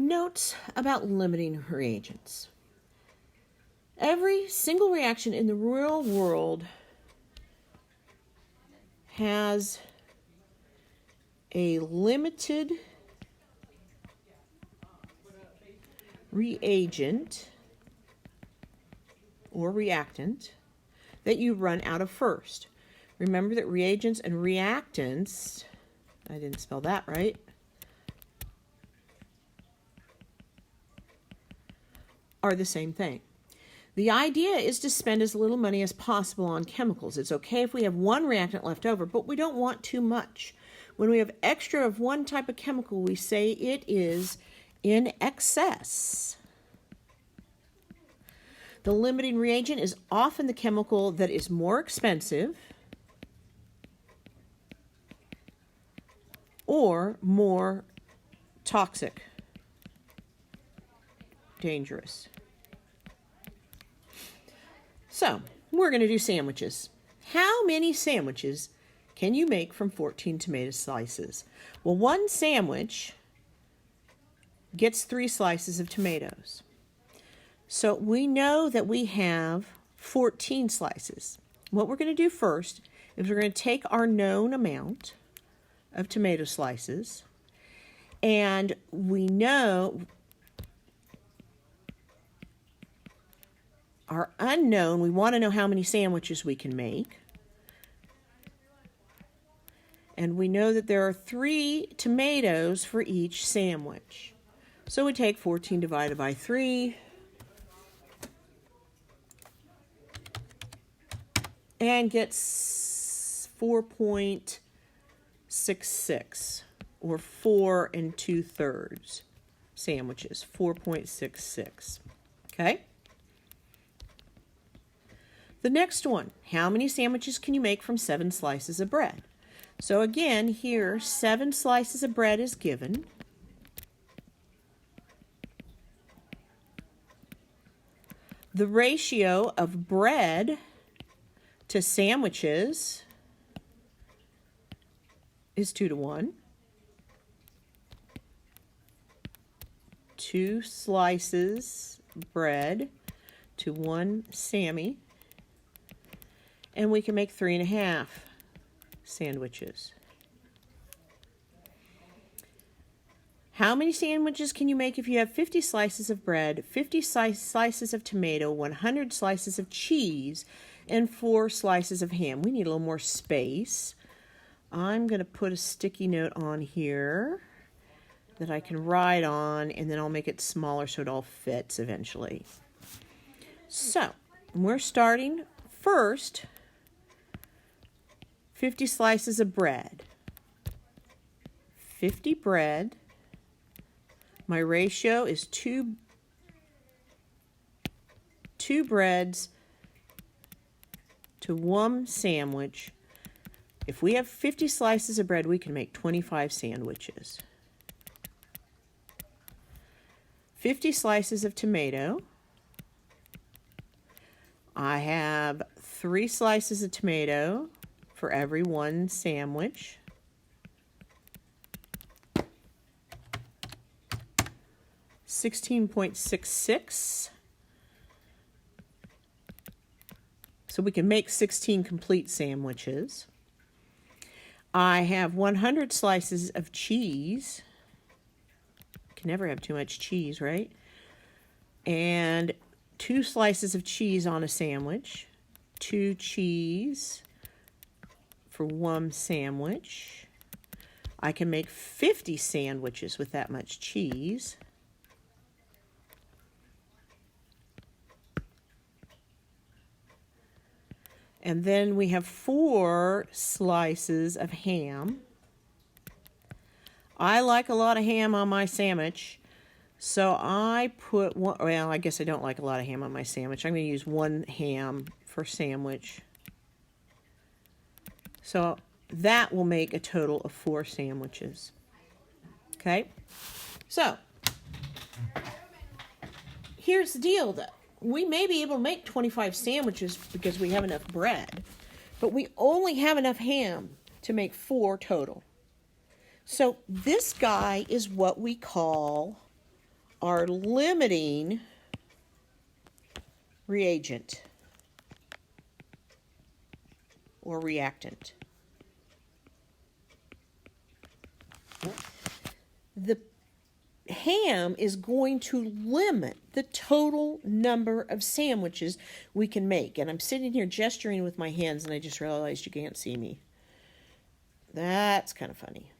Notes about limiting reagents. Every single reaction in the real world has a limited reagent or reactant that you run out of first. Remember that reagents and reactants, I didn't spell that right, are the same thing. The idea is to spend as little money as possible on chemicals. It's okay if we have one reactant left over, but we don't want too much. When we have extra of one type of chemical, we say it is in excess. The limiting reagent is often the chemical that is more expensive or more toxic, dangerous. So, we're going to do sandwiches. How many sandwiches can you make from 14 tomato slices? Well, one sandwich gets 3 slices of tomatoes. So we know that we have 14 slices. What we're going to do first is we're going to take our known amount of tomato slices, and we know our unknown, we want to know how many sandwiches we can make. And we know that there are 3 tomatoes for each sandwich. So we take 14 divided by 3. And get 4.66 or 4 2/3 sandwiches, 4.66. Okay? The next one, how many sandwiches can you make from 7 slices of bread? So again, here, 7 slices of bread is given. The ratio of bread to sandwiches is 2 to 1. 2 slices bread to 1 Sammy. And we can make 3.5 sandwiches. How many sandwiches can you make if you have 50 slices of bread, 50 slices of tomato, 100 slices of cheese, and 4 slices of ham? We need a little more space. I'm going to put a sticky note on here that I can write on, and then I'll make it smaller so it all fits eventually. So, we're starting first, 50 slices of bread. 50 bread. My ratio is 2 breads to 1 sandwich. If we have 50 slices of bread, we can make 25 sandwiches. 50 slices of tomato. I have 3 slices of tomato for every 1 sandwich. $16.66. So we can make 16 complete sandwiches. I have 100 slices of cheese. Can never have too much cheese, right? And 2 slices of cheese on a sandwich. 2 cheese for 1 sandwich. I can make 50 sandwiches with that much cheese. And then we have 4 slices of ham. I like a lot of ham on my sandwich, so I put one, well, I guess I don't like a lot of ham on my sandwich. I'm going to use 1 ham for sandwich. So that will make a total of 4 sandwiches. Okay? So, here's the deal, though. We may be able to make 25 sandwiches because we have enough bread, but we only have enough ham to make 4 total. So this guy is what we call our limiting reagent or reactant. The ham is going to limit the total number of sandwiches we can make. And I'm sitting here gesturing with my hands, and I just realized you can't see me. That's kind of funny.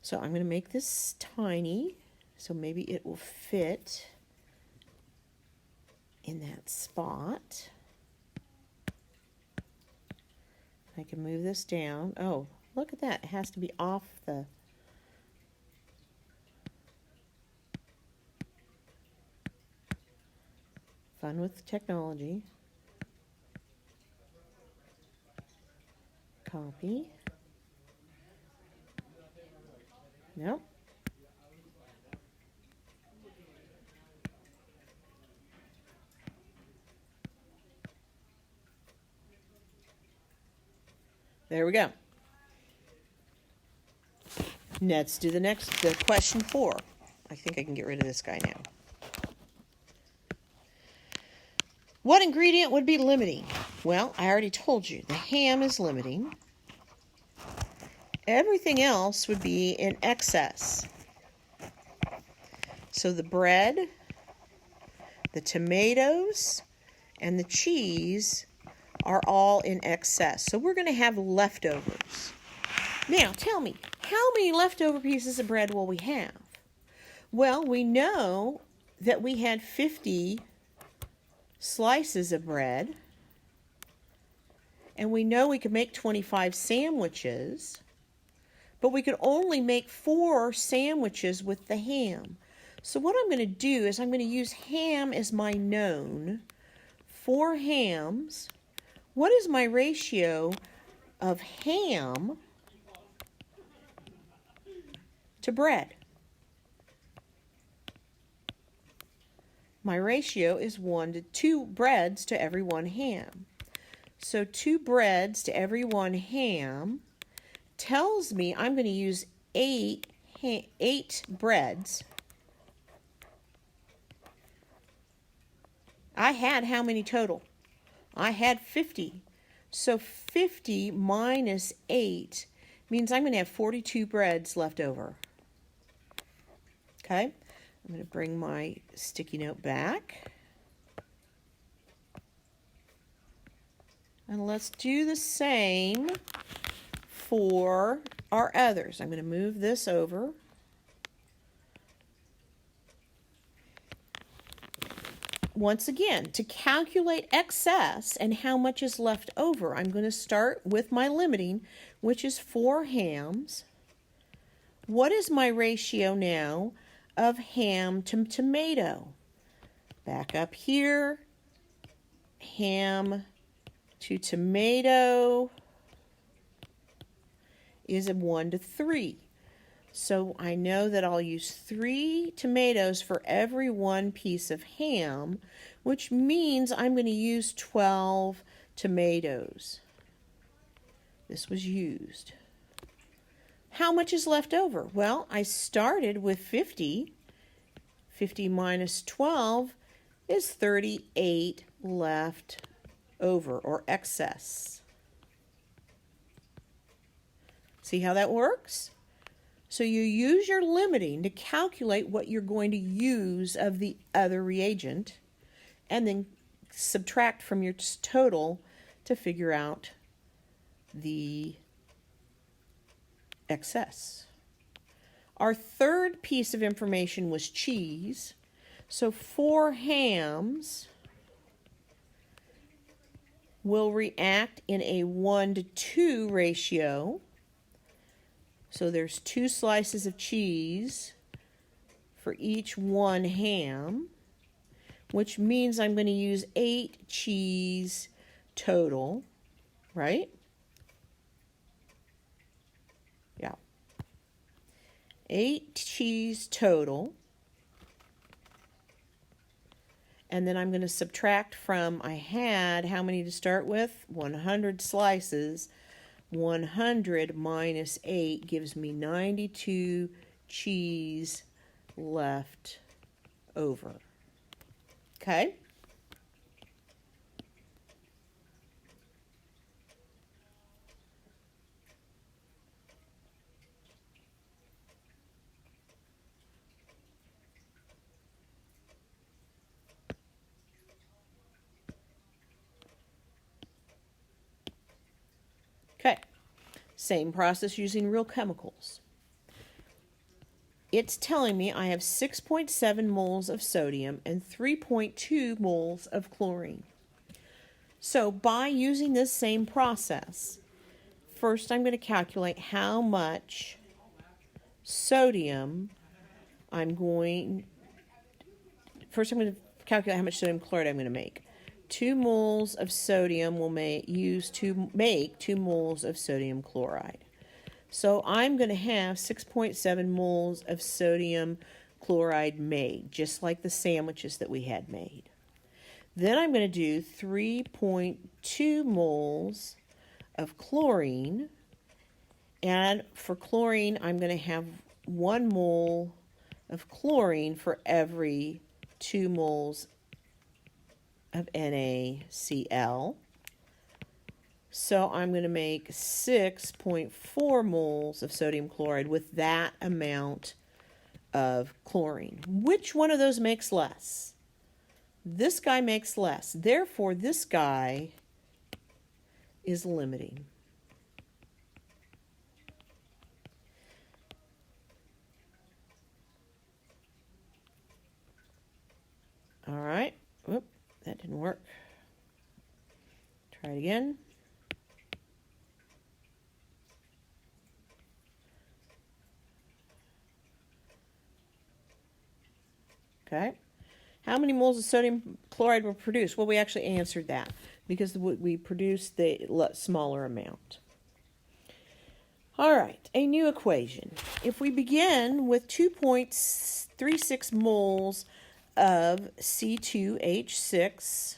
So I'm going to make this tiny, so maybe it will fit in that spot. I can move this down. Oh, look at that. It has to be off the... Fun with technology. Copy. Nope. There we go. Let's do the question 4. I think I can get rid of this guy now. What ingredient would be limiting? Well, I already told you. The ham is limiting. Everything else would be in excess. So the bread, the tomatoes, and the cheese are all in excess. So we're going to have leftovers. Now, tell me, how many leftover pieces of bread will we have? Well, we know that we had 50 slices of bread, and we know we could make 25 sandwiches, but we could only make 4 sandwiches with the ham. So what I'm going to do is I'm going to use ham as my known. 4 hams. What is my ratio of ham to bread? My ratio is 1 to 2 breads to every 1 ham. So 2 breads to every 1 ham tells me I'm going to use 8 breads. I had how many total? I had 50. So 50 minus 8 means I'm going to have 42 breads left over. Okay? I'm going to bring my sticky note back. And let's do the same for our others. I'm going to move this over. Once again, to calculate excess and how much is left over, I'm going to start with my limiting, which is 4 hams. What is my ratio now of ham to tomato? Back up here, ham to tomato is a 1 to 3. So I know that I'll use 3 tomatoes for every 1 piece of ham, which means I'm going to use 12 tomatoes. This was used. How much is left over? Well, I started with 50. 50 minus 12 is 38 left over, or excess. See how that works? So you use your limiting to calculate what you're going to use of the other reagent, and then subtract from your total to figure out the excess. Our third piece of information was cheese. So 4 hams will react in a 1 to 2 ratio. So there's 2 slices of cheese for each 1 ham, which means I'm going to use 8 cheese total, right? Yeah. 8 cheese total. And then I'm going to subtract from, I had how many to start with? 100 slices. 100 minus 8 gives me 92 cheese left over. Okay? Okay. Same process using real chemicals. It's telling me I have 6.7 moles of sodium and 3.2 moles of chlorine. So by using this same process, first I'm going to calculate how much sodium I'm going to calculate how much sodium chloride I'm going to make. 2 moles of sodium will use to make 2 moles of sodium chloride. So I'm going to have 6.7 moles of sodium chloride made, just like the sandwiches that we had made. Then I'm going to do 3.2 moles of chlorine. And for chlorine, I'm going to have 1 mole of chlorine for every 2 moles of NaCl. So I'm going to make 6.4 moles of sodium chloride with that amount of chlorine. Which one of those makes less? This guy makes less. Therefore, this guy is limiting. All right. Whoop, that didn't work. Try it again. Okay. How many moles of sodium chloride were produced? Well, we actually answered that because we produced the smaller amount. All right, a new equation. If we begin with 2.36 moles of C2H6,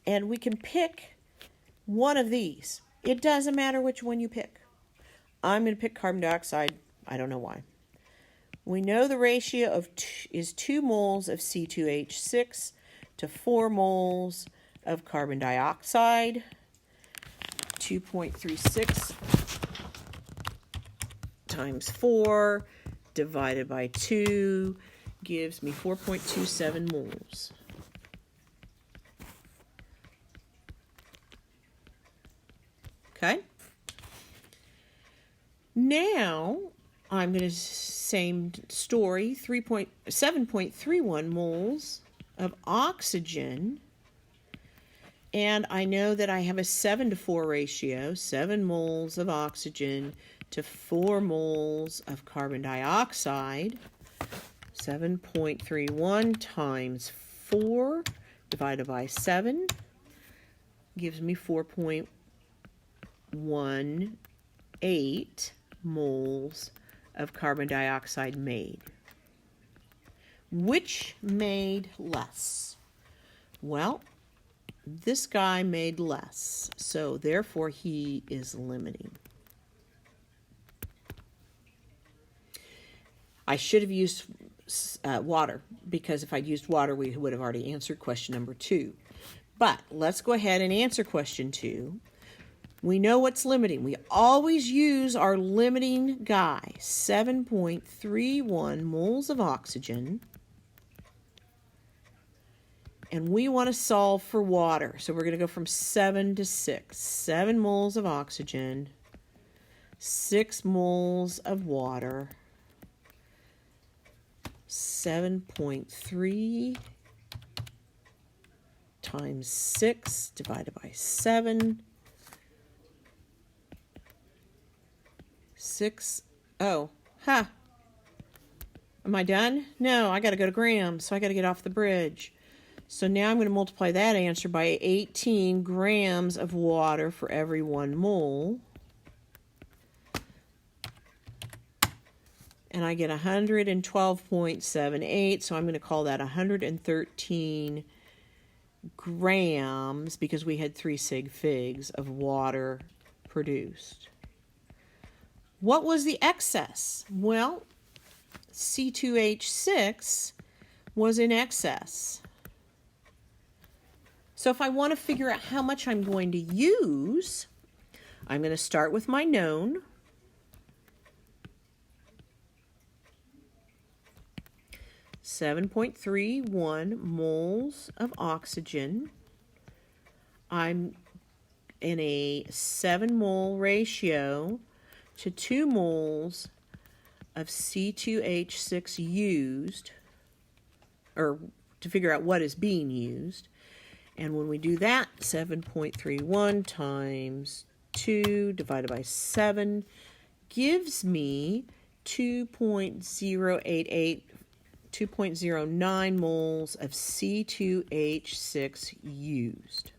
and we can pick one of these. It doesn't matter which one you pick. I'm going to pick carbon dioxide. I don't know why. We know the ratio is 2 moles of C2H6 to 4 moles of carbon dioxide. 2.36 times 4 divided by 2 gives me 4.27 moles. Okay. Now I'm going to same story, 7.31 moles of oxygen, and I know that I have a 7:4 ratio, 7 moles of oxygen to 4 moles of carbon dioxide. 7.31 times 4 divided by 7 gives me 4.18 moles of carbon dioxide made. Which made less? Well, this guy made less, so therefore he is limiting. I should have used water, because if I'd used water, we would have already answered question number 2. But let's go ahead and answer question 2. We know what's limiting. We always use our limiting guy, 7.31 moles of oxygen. And we want to solve for water. So we're going to go from 7 to 6. 7 moles of oxygen, 6 moles of water, 7.3 times 6 divided by 7. 6. Oh, ha. Am I done? No, I got to go to grams, so I got to get off the bridge. So now I'm going to multiply that answer by 18 grams of water for every 1 mole. And I get 112.78, so I'm going to call that 113 grams, because we had 3 sig figs of water produced. What was the excess? Well, C2H6 was in excess. So if I want to figure out how much I'm going to use, I'm going to start with my known. .31 moles of oxygen. I'm in a 7 mole ratio to 2 moles of C2H6 used, or to figure out what is being used. And when we do that, 7.31 times 2 divided by 7 gives me 2.09 moles of C2H6 used.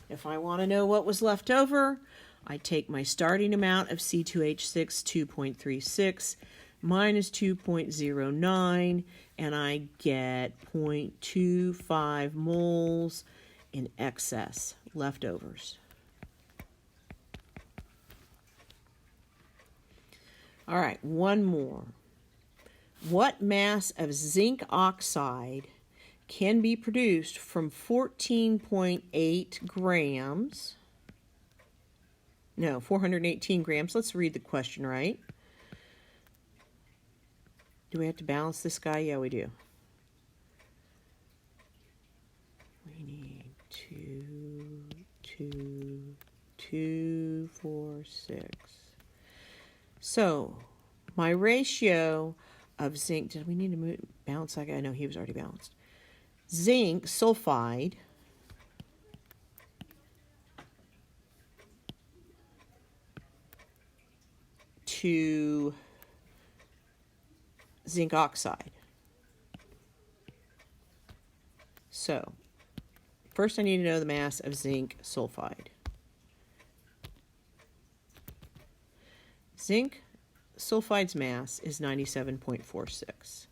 If I want to know what was left over, I take my starting amount of C2H6, 2.36, minus 2.09, and I get 0.25 moles in excess, leftovers. All right, one more. What mass of zinc oxide can be produced from 14.8 grams? No, 418 grams. Let's read the question right. Do we have to balance this guy? Yeah, we do. We need 2, 4, 6. So, my ratio of zinc, did we need to balance that guy? No, he was already balanced. Zinc sulfide to zinc oxide. So, first I need to know the mass of zinc sulfide. Zinc sulfide's mass is 97.46.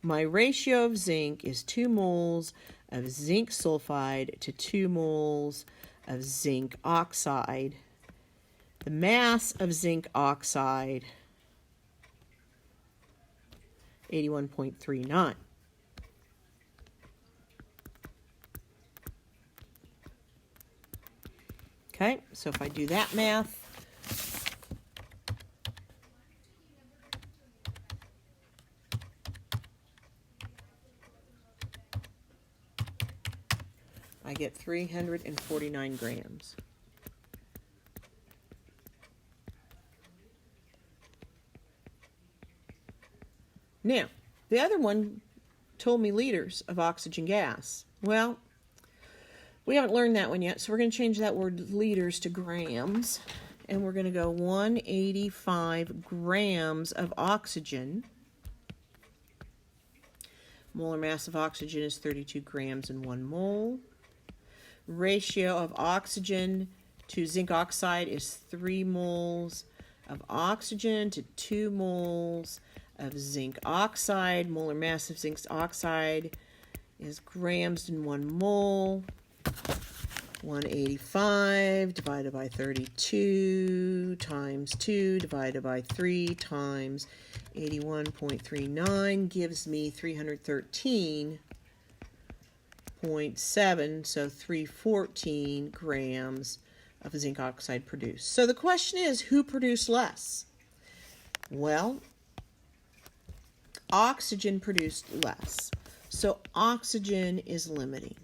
My ratio of zinc is 2 moles of zinc sulfide to 2 moles of zinc oxide. The mass of zinc oxide, 81.39. Okay, so if I do that math, I get 349 grams. Now, the other one told me liters of oxygen gas. Well, we haven't learned that one yet, so we're going to change that word liters to grams. And we're going to go 185 grams of oxygen. Molar mass of oxygen is 32 grams in 1 mole. Ratio of oxygen to zinc oxide is 3 moles of oxygen to 2 moles of zinc oxide. Molar mass of zinc oxide is grams in 1 mole. 185 divided by 32 times 2 divided by 3 times 81.39 gives me 313.7, so 314 grams of zinc oxide produced. So the question is, who produced less? Well, oxygen produced less. So oxygen is limiting.